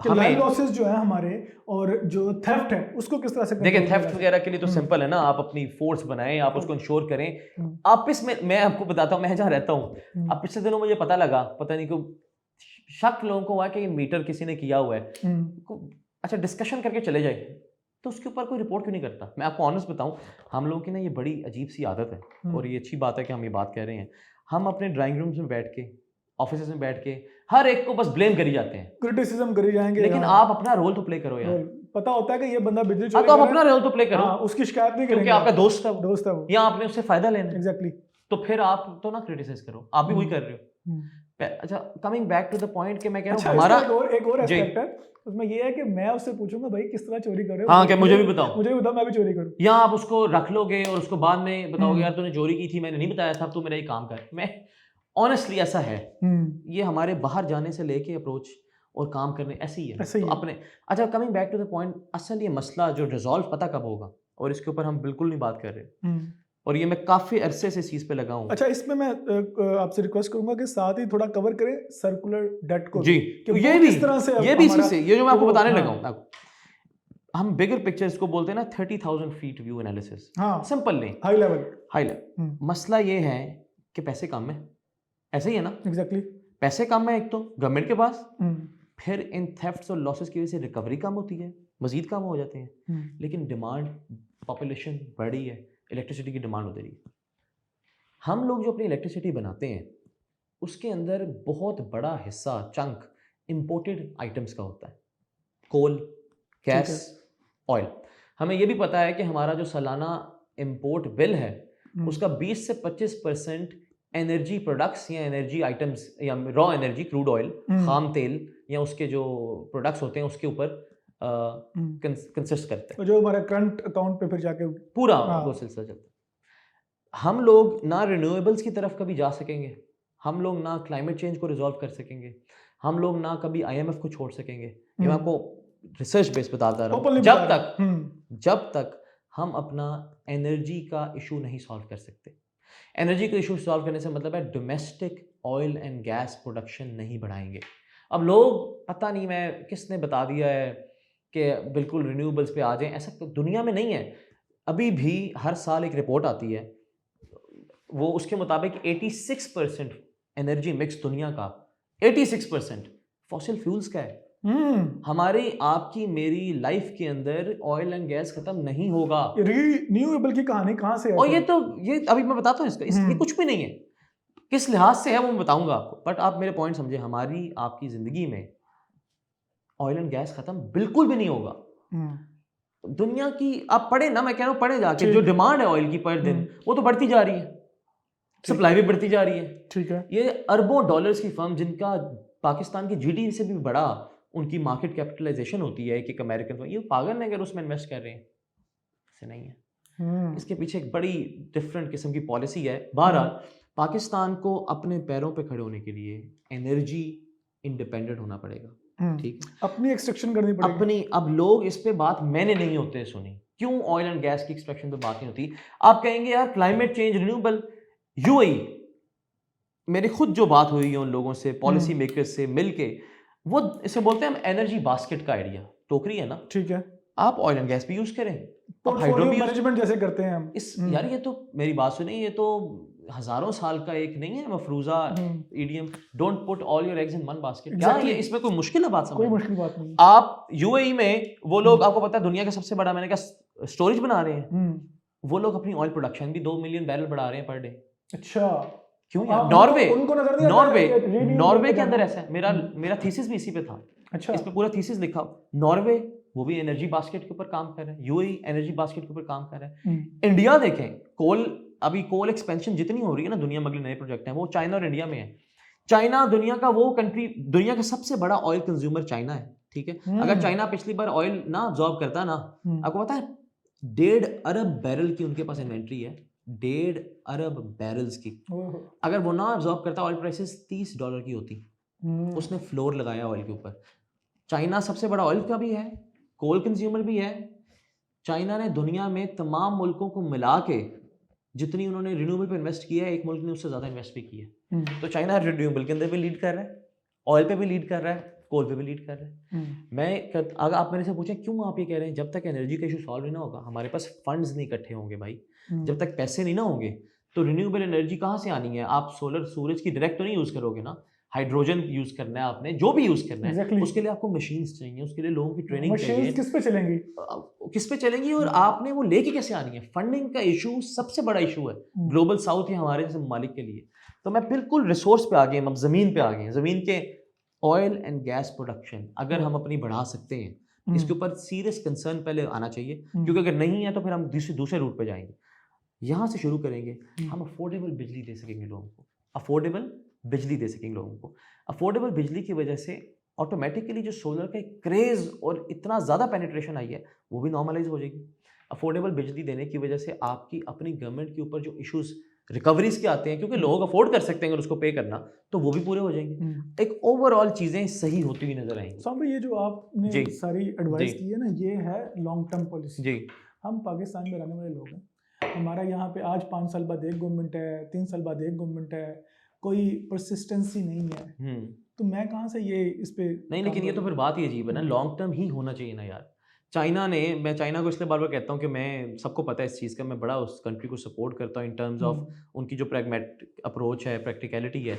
लाइन लॉसेस जो है हमारे और जो थेफ्ट है उसको किस तरह से देखिए। थेफ्ट वगैरह के लिए तो सिंपल है ना, आप अपनी फोर्स बनाएं, आप उसको इंश्योर करें। आप इसमें मैं आपको बताता हूँ, मैं जहाँ रहता हूँ, अब पिछले दिनों मुझे पता लगा, पता नहीं क्यों शक लोगों को हुआ कि मीटर किसी ने किया हुआ है, अच्छा डिस्कशन करके चले जाए, तो उसके ऊपर कोई रिपोर्ट क्यों नहीं करता। मैं आपको ऑनेस्ट बताऊं, हम लोगों की ना ये बड़ी अजीब सी आदत है, और ये अच्छी बात है कि हम ये बात कह रहे हैं। हम अपने ड्राइंग रूम्स में बैठ के, ऑफिस में बैठ के हर एक को बस ब्लेम करी जाते हैं, क्रिटिसिज्म करी जाएंगे, लेकिन आप अपना रोल तो प्ले करो यार। पता होता है कि ये बंदा बिजली चोरी तो आप अपना रोल तो प्ले करो, उसकी शिकायत नहीं क्योंकि करेंगे, आपका दोस्त है वो, या आपने उससे फायदा लेना है, एग्जैक्टली, तो फिर आप तो ना क्रिटिसाइज करो, आप भी वही कर रहे हो। अच्छा, coming back to the point कि मैं कह रहा हूँ हमारा एक और एस्पेक्ट है उसमें, ये है कि मैं उससे पूछूंगा भाई किस तरह चोरी कर रहे हो, हाँ क्या मुझे भी बताओ, मैं भी चोरी करूं, या आप उसको रख लोगे और उसको बाद में बताओगे यार तूने चोरी की थी, मैंने नहीं बताया था, तू मेरा ये काम कर। मैं ऑनेस्टली ऐसा है, ये हमारे बाहर जाने से लेके अप्रोच और काम करने ऐसे ही है, तो अपने। अच्छा, coming back to the point, असल ये मसला जो रिजॉल्व पता कब होगा, और इसके ऊपर हम बिल्कुल नहीं बात कर रहे, और ये मैं काफी अरसे से इस चीज पे लगा हूं। अच्छा, इसमें मैं आपसे रिक्वेस्ट करूंगा कि साथ ही थोड़ा कवर करें सर्कुलर डेट को जी, ये भी इस तरह से, ये भी इसी से, ये जो मैं आपको बताने लगा हूं, हम बिगर पिक्चर्स को बोलते हैं ना, 30,000 फीट व्यू एनालिसिस, सिंपल नहीं, हाई लेवल। मसला ये है कि पैसे कम है, ऐसे ही है ना, एग्जैक्टली, पैसे कम है एक तो गवर्नमेंट के पास, फिर इन थेफ्ट्स और लॉसेस की वजह से रिकवरी कम होती है, मजीद कम हो जाते हैं, लेकिन डिमांड, पॉपुलेशन बढ़ी है, इलेक्ट्रिसिटी की डिमांड होती रही है। हम लोग जो अपनी इलेक्ट्रिसिटी बनाते हैं उसके अंदर बहुत बड़ा हिस्सा, चंक इंपोर्टेड आइटम्स का होता है, कोल, गैस, ऑयल। हमें यह भी पता है कि हमारा जो सालाना इंपोर्ट बिल है उसका 20 से 25% एनर्जी प्रोडक्ट्स या एनर्जी आइटम्स या रॉ एनर्जी, क्रूड ऑयल, खाम तेल या उसके जो प्रोडक्ट्स होते हैं उसके ऊपर कंसिस्ट करते हैं, जो हमारे करंट अकाउंट पे फिर जाके पूरा वो सिलसिला चलता है। हम लोग ना रिन्यूएबल्स की तरफ कभी जा सकेंगे, हम लोग ना क्लाइमेट चेंज को रिजॉल्व कर सकेंगे, हम लोग ना कभी IMF को छोड़ सकेंगे। ये मैं आपको रिसर्च बेस बताता रहा हूँ, जब तक हम अपना एनर्जी का इशू नहीं सॉल्व कर सकते। एनर्जी का इशू सॉल्व करने से मतलब है domestic oil and gas production नहीं बढ़ाएंगे। अब लोग, पता नहीं मैं किसने बता दिया है कि बिल्कुल रिन्यूएबल्स पे आ जाएं, ऐसा तो दुनिया में नहीं है। अभी भी हर साल एक रिपोर्ट आती है, वो उसके मुताबिक 86% एनर्जी मिक्स दुनिया का 86% फॉसिल फ्यूल्स का है। हमारी आपकी मेरी लाइफ के अंदर ऑयल एंड गैस खत्म नहीं होगा। रिन्यूएबल की कहानी कहाँ से है? और ये अभी मैं बताता हूँ इसका, इसलिए कुछ भी नहीं है, किस लिहाज से है वो मैं बताऊंगा आपको, बट आप मेरे पॉइंट समझे। हमारी आपकी जिंदगी में ऑयल एंड गैस खत्म बिल्कुल भी नहीं होगा। दुनिया की आप पढ़े ना, मैं कह रहा हूँ पढ़े जाके, जो डिमांड है ऑयल की पर दिन वो तो बढ़ती जा रही है, सप्लाई भी बढ़ती जा रही है। ठीक है, ये अरबों डॉलर्स की फर्म जिनका पाकिस्तान की GDP से भी बड़ा उनकी मार्केट कैपिटलाइजेशन होती है, एक अमेरिकन फर्म, ये पागल है अगर उसमें इन्वेस्ट कर रहे हैं, ऐसे नहीं है। इसके पीछे एक बड़ी डिफरेंट किस्म की पॉलिसी है। बहरहाल पाकिस्तान को अपने पैरों पे खड़े होने के लिए एनर्जी इंडिपेंडेंट होना पड़ेगा, ठीक है, अपनी एक्सट्रैक्शन करनी पड़ेगी अपनी। अब लोग इस पे बात मैंने नहीं होते सुनी, क्यों ऑयल एंड गैस की एक्सट्रैक्शन पे बात नहीं होती। आप कहेंगे यार क्लाइमेट चेंज, रिन्यूएबल, UAE, मेरी खुद जो बात हुई है उन लोगों से, पॉलिसी मेकर्स से मिलके, वो इसे बोलते हैं हम एनर्जी बास्केट का आइडिया, टोकरी है ना, ठीक है, आप ऑयल एंड गैस भी यूज करें, पोर्टफोलियो मैनेजमेंट जैसे करते हैं हम। यार ये तो मेरी बात सुनिए, ये तो हजारों साल का एक नहीं है मफरूजा idiom, don't put all your eggs in one basket. क्या ये इसमें कोई मुश्किल है बात समझ? कोई मुश्किल बात नहीं। आप यूएई में वो लोग, आपको पता है दुनिया का सबसे बड़ा मैंने कहा स्टोरेज बना रहे हैं, वो लोग अपनी ऑयल प्रोडक्शन भी 2 मिलियन बैरल बढ़ा रहे हैं पर डे। अच्छा, क्यों यार? नॉर्वे, उनको नजर नहीं आता नॉर्वे के अंदर ऐसा है। मेरा थीसिस भी इसी पे था। अच्छा, इस पे पूरा थीसिस लिखा। नॉर्वे वो भी एनर्जी बास्केट के ऊपर काम कर रहा है, यूएई एनर्जी बास्केट के ऊपर काम कर रहा है। इंडिया देखें, अभी कोल एक्सपेंशन जितनी हो रही है ना दुनिया में, अगले नए प्रोजेक्ट हैं वो चाइना और इंडिया में है। चाइना दुनिया का वो कंट्री, दुनिया का सबसे बड़ा ऑयल कंज्यूमर चाइना है, ठीक है। अगर चाइना पिछली बार ऑयल ना अब्सॉर्ब करता ना, आपको पता है 1.5 अरब बैरल की उनके पास इन्वेंट्री है, 1.5 अरब बैरल्स की। अगर वो ना अब्सॉर्ब करता, ऑयल प्राइसेस $30 की होती। उसने फ्लोर लगाया ऑयल के ऊपर। चाइना सबसे बड़ा ऑयल का भी है, कोल कंज्यूमर भी है। चाइना ने दुनिया में तमाम मुल्कों को मिला के जितनी उन्होंने रिन्यूएबल पे इन्वेस्ट किया है, एक मुल्क ने उससे ज्यादा इन्वेस्ट भी किया है। तो चाइना रिन्यूएबल के अंदर भी लीड कर रहा है, ऑयल पे भी लीड कर रहा है, कोल पे भी लीड कर रहा है। अगर आप मेरे से पूछें क्यों आप ये कह रहे हैं, जब तक एनर्जी का इशू सॉल्व नहीं ना होगा, हमारे पास फंड्स नहीं इकट्ठे होंगे भाई, जब तक पैसे नहीं ना होंगे, तो रिन्यूएबल एनर्जी कहाँ से आनी है? आप सोलर, सूरज की डायरेक्ट तो नहीं यूज करोगे ना, हाइड्रोजन यूज करना है आपने, जो भी यूज करना है उसके लिए आपको मशीन्स चाहिए, उसके लिए लोगों की ट्रेनिंग चाहिए। किस पे चलेंगी? किस पे चलेंगी और आपने वो लेके कैसे आनी है? फंडिंग का इशू सबसे बड़ा इशू है ग्लोबल साउथ या हमारे जैसे ममालिक के लिए। तो मैं बिल्कुल रिसोर्स पे आ गए, हम जमीन पे आ गए। जमीन के ऑयल एंड गैस प्रोडक्शन अगर हम अपनी बढ़ा सकते हैं, इसके ऊपर सीरियस कंसर्न पहले आना चाहिए, क्योंकि अगर नहीं है तो फिर हम दूसरे रूट पे जाएंगे। यहाँ से शुरू करेंगे, हम अफोर्डेबल बिजली दे सकेंगे लोगों को, अफोर्डेबल बिजली दे सकेंगे लोगों को। अफोर्डेबल बिजली की वजह से ऑटोमेटिकली जो सोलर का क्रेज और इतना ज़्यादा पेनिट्रेशन आई है वो भी नॉर्मलाइज हो जाएगी। अफोर्डेबल बिजली देने की वजह से आपकी अपनी गवर्नमेंट के ऊपर जो इश्यूज रिकवरीज के आते हैं, क्योंकि लोग अफोर्ड कर सकते हैं अगर उसको पे करना, तो वो भी पूरे हो जाएंगे। एक ओवरऑल चीज़ें सही होती हुई नजर आएंगी। साहब ये जो आपने सारी एडवाइस की है ना, ये है लॉन्ग टर्म पॉलिसी। जी, हम पाकिस्तान में रहने वाले लोग हैं, हमारा यहाँ पे आज 5 साल बाद एक गवर्नमेंट है, 3 साल बाद एक गवर्नमेंट है, कोई परसिस्टेंसी नहीं है। तो मैं कहाँ से ये इस पे नहीं, लेकिन ये तो फिर बात ही अजीब है ना, लॉन्ग टर्म ही होना चाहिए ना यार। चाइना ने, मैं चाइना को इसलिए बार बार कहता हूँ कि मैं, सबको पता है इस चीज़ का, मैं बड़ा उस कंट्री को सपोर्ट करता हूँ इन टर्म्स ऑफ उनकी जो प्रैग्मेटिक अप्रोच है, प्रैक्टिकलिटी है।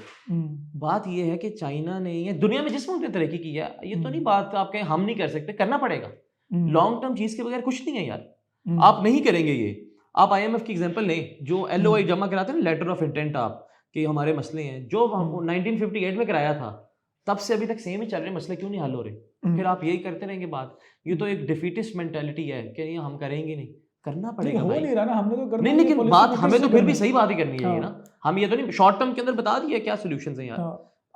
बात ये है कि चाइना ने, ये दुनिया में जिस मुल्क ने तरक्की की है, ये तो नहीं बात आप कहें हम नहीं कर सकते, करना पड़ेगा। लॉन्ग टर्म चीज़ के बगैर कुछ नहीं है यार, आप नहीं करेंगे ये। आप IMF की एग्जांपल लें, जो LOI जमा कराते हैं ना, लेटर ऑफ इंटेंट, आप कि हमारे मसले हैं, जो 1958 में कराया था, तब से अभी तक सेम ही चल रहे, मसले क्यों नहीं हल हो रहे? फिर आप यही करते रहेंगे बात। ये तो एक डिफीटिस्ट मेंटालिटी है कि नहीं हम करेंगे नहीं, करना पड़ेगा हो भाई। नहीं रहा ना, हमने तो करना नहीं, लेकिन बात हमें तो फिर भी सही बात ही करनी है ना। हम ये तो नहीं शॉर्ट टर्म के अंदर बता दिया क्या सोल्यूशंस हैं यार।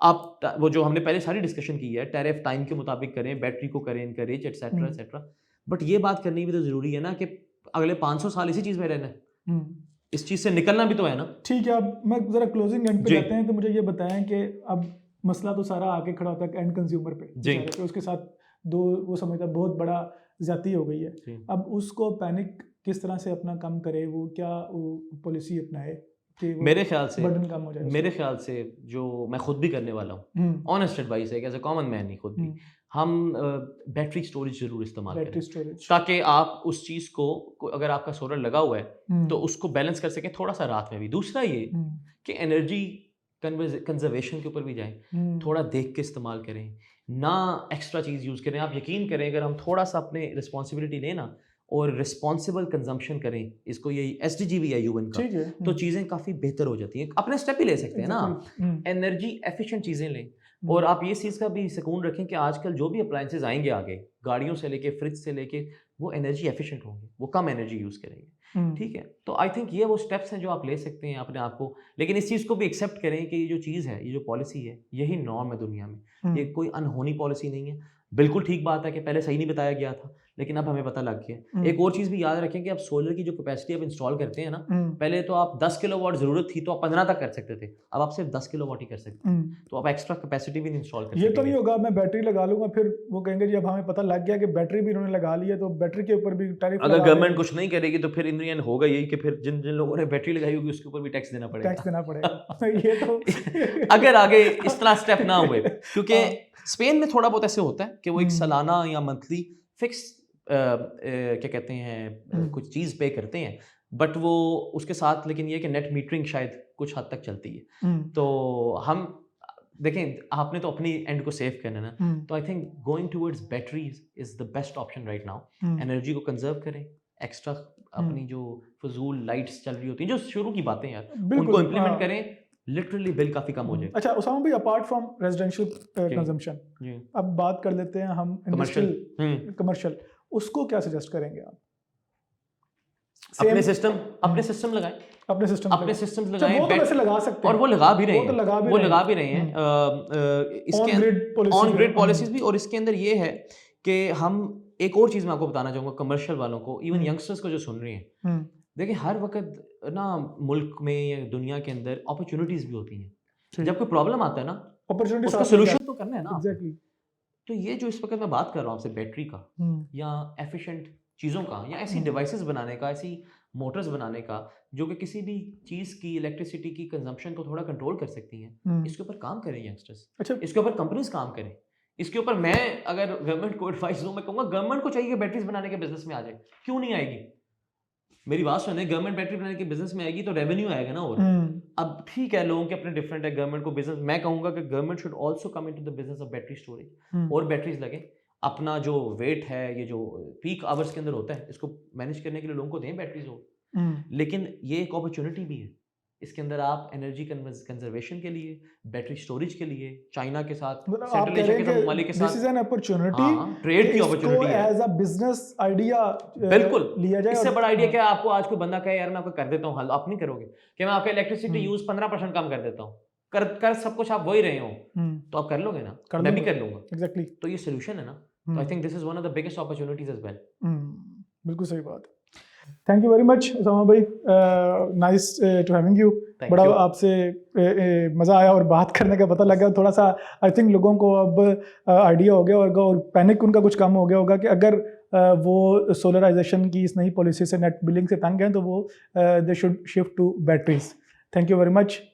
आप वो जो हमने पहले सारी डिस्कशन की है, टैरिफ टाइम के मुताबिक करें, बैटरी को करें इनकरेज, एटसेट्रा एटसेट्रा। बट ये बात करनी भी तो जरूरी है ना कि अगले 500 साल इसी चीज में रहना है, इस चीज से निकलना भी तो है ना। ठीक है, अब मैं जरा क्लोजिंग एंड पे जाते हैं, तो मुझे ये बताएं कि अब मसला तो सारा आके खड़ा होता है एंड कंज्यूमर पे, तो उसके साथ दो वो समझता बहुत बड़ा ज्यादती हो गई है। अब उसको पैनिक किस तरह से अपना काम करे, वो क्या वो पॉलिसी अपनाए कि मेरे ख्याल से बर्डन कम हो जाए? मेरे ख्याल से जो मैं खुद भी करने वाला हूँ, ऑनेस्ट एडवाइस है, एज अ कॉमन मैन नहीं, खुद भी हम बैटरी स्टोरेज जरूर इस्तेमाल करें, ताकि आप उस चीज़ को अगर आपका सोलर लगा हुआ है तो उसको बैलेंस कर सकें थोड़ा सा रात में भी। दूसरा ये कि एनर्जी कंजर्वेशन के ऊपर भी जाएं, थोड़ा देख के इस्तेमाल करें, ना एक्स्ट्रा चीज़ यूज़ करें। आप यकीन करें, अगर हम थोड़ा सा अपने रिस्पॉन्सिबिलिटी लें ना और रिस्पॉन्सिबल कंजम्पशन करें, इसको यही SDG भी है UN का, तो चीज़ें काफ़ी बेहतर हो जाती हैं। अपने स्टेप ही ले सकते हैं ना, एनर्जी एफिशिएंट चीज़ें लें। और आप ये चीज़ का भी सुकून रखें कि आजकल जो भी अप्लायंसेज आएंगे आगे, गाड़ियों से लेके फ्रिज से लेके, वो एनर्जी एफिशिएंट होंगे, वो कम एनर्जी यूज़ करेंगे। ठीक है, तो आई थिंक ये वो स्टेप्स हैं जो आप ले सकते हैं अपने आप को। लेकिन इस चीज़ को भी एक्सेप्ट करें कि ये जो चीज़ है, ये जो पॉलिसी है, यही नॉर्म है दुनिया में, ये कोई अनहोनी पॉलिसी नहीं है। बिल्कुल ठीक बात है कि पहले सही नहीं बताया गया था, लेकिन अब हमें पता लग गया। एक और चीज़ भी याद रखें कि अब सोलर की जो कैपेसिटी आप इंस्टॉल करते हैं ना, पहले तो आप 10 किलोवाट ज़रूरत थी तो आप 15 तक कर सकते थे, अब आप सिर्फ 10 किलोवाट ही कर सकते हैं, तो आप एक्स्ट्रा कैपेसिटी भी नहीं इंस्टॉल कर सकते। ये तो नहीं होगा मैं बैटरी लगा लूंगा फिर वो कहेंगे जी अब हमें पता लग गया कि बैटरी भी इन्होंने लगा ली है, तो बैटरी के ऊपर भी टैरिफ। अगर गवर्नमेंट कुछ नहीं करेगी तो फिर इन द एंड होगा यही कि फिर जिन जिन लोगों ने बैटरी लगाई होगी उसके ऊपर भी टैक्स देना पड़ेगा। ये तो अगर आगे इस तरह स्टेप ना हुए, क्योंकि स्पेन में थोड़ा बहुत ऐसे होता है कि वो एक सालाना या मंथली फिक्स क्या कहते हैं कुछ चीज़ पे करते हैं, बट वो उसके साथ लेकिन ये कि नेट मीटरिंग शायद कुछ हद तक चलती है। तो हम देखें, आपने तो अपनी एंड को सेव करना है ना, तो I think going towards batteries is the best option right now. Energy को कंजर्व करें, एक्स्ट्रा अपनी जो फजूल लाइट्स चल रही होती हैं, जो शुरू की बातें यार, उनको इम्प्लीमेंट करें, लिटरली बिल काफी कम हो जाए। अच्छा उसामा भाई, अपार्ट फ्रॉम रेजिडेंशियल कंजम्पशन, अब बात कर लेते हैं हम कमर्शियल, उसको क्या सजेस्ट करेंगे आप? अपने सिस्टम लगाएं, अपने सिस्टम्स लगाएं, वो तो वैसे लगा सकते हैं, और वो लगा भी रहे हैं, वो लगा भी रहे हैं इसके ऑन ग्रिड पॉलिसीज भी। और इसके अंदर ये है कि हम एक और चीज मैं आपको बताना चाहूंगा कमर्शियल वालों को, इवन यंगस्टर्स को जो सुन रहे हैं, देखिए हर वक्त ना मुल्क में या दुनिया के अंदर अपॉर्चुनिटीज भी होती हैं। जब कोई प्रॉब्लम आता है ना, उसका सोल्यूशन तो करना है ना। एग्जैक्टली। तो ये जो इस वक्त मैं बात कर रहा हूँ आपसे, बैटरी का या एफिशिएंट चीज़ों का, या ऐसी डिवाइसेस बनाने का, ऐसी मोटर्स बनाने का जो कि किसी भी चीज़ की इलेक्ट्रिसिटी की कंजम्पशन को थोड़ा कंट्रोल कर सकती हैं, इसके ऊपर काम करें यंगस्टर्स। अच्छा, इसके ऊपर कंपनीज काम करें। इसके ऊपर मैं अगर गवर्नमेंट को एडवाइस दूं, मैं कहूँगा गवर्नमेंट को चाहिए कि बैटरीज बनाने के बिजनेस में आ जाए। क्यों नहीं आएगी? मेरी बात सुने, गवर्नमेंट बैटरी बनाने के बिजनेस में आएगी तो रेवेन्यू आएगा ना। और अब ठीक है, लोगों के अपने डिफरेंट है, गवर्नमेंट को बिजनेस, मैं कहूँगा कि government should also come into the business of battery storage, और बैटरीज लगे। अपना जो वेट है, ये जो पीक आवर्स के अंदर होता है, इसको मैनेज करने के लिए लोगों को दें बैटरीज हो। लेकिन ये एक अपॉर्चुनिटी भी है, इसके अंदर आप एनर्जी कंजर्वेशन के लिए, बैटरी स्टोरेज के लिए, चाइना के साथ, सेंट्रल एशिया के साथ, ममालिक के साथ, this is an opportunity, trade की अपॉर्चुनिटी है, एज अ बिजनेस आइडिया बिल्कुल लिया जाए। इससे बड़ा आइडिया क्या है? आपको आज कोई बंदा कहे यार मैं आपको कर देता हूँ हल, आप नहीं करोगे कि मैं आपका इलेक्ट्रिसिटी यूज 15% कम कर देता हूँ, कर सब कुछ आप वही रहे हो, तो आप कर लोगे ना, मैं भी कर लूंगा। एग्जैक्टली। तो ये सोल्यूशन है ना। तो I think this is one of the biggest opportunities as well. बिल्कुल सही बात है। Thank you very much Usama भाई, नाइस टू हैविंग यू। बड़ा आपसे मज़ा आया और बात करने का पता लगा थोड़ा सा। आई थिंक लोगों को अब आइडिया हो गया होगा और पैनिक उनका कुछ कम हो गया होगा कि अगर वो सोलराइजेशन की इस नई पॉलिसी से, नेट बिलिंग से तंग हैं, तो वो they should shift to batteries. Thank you very much.